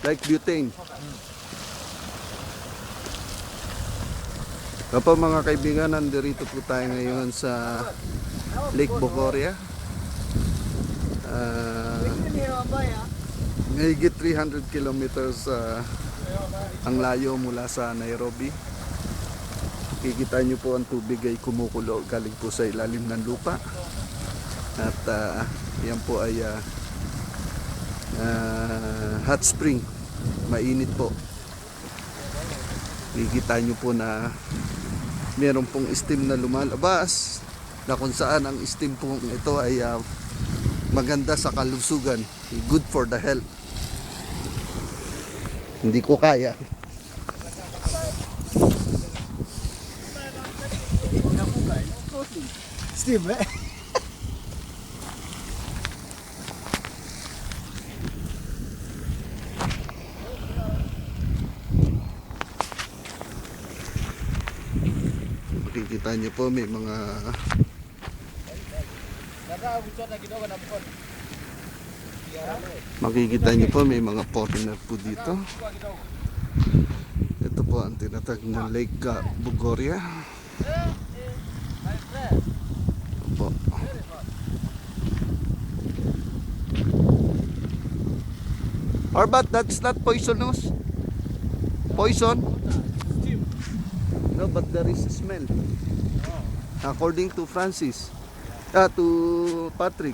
like butane. Kapag mga kaibigan, nandito po tayo ngayon sa Lake Bogoria. Mahigit 300 kilometers ang layo mula sa Nairobi. Kikita nyo po ang tubig ay kumukulo galing po sa ilalim ng lupa. At yan po ay hot spring. Mainit po. Kikita nyo po na meron pong steam na lumalabas, na kung saan ang steam pong ito ay maganda sa kalusugan, good for the health. Hindi ko kaya. Steam, eh? Makikita niyo po may mga foreigner po dito. Ito po ang tinatag na Lake Bogoria. Opo. Or but that's not poisonous? Poison? No, but there is a smell. According to Francis, to Patrick.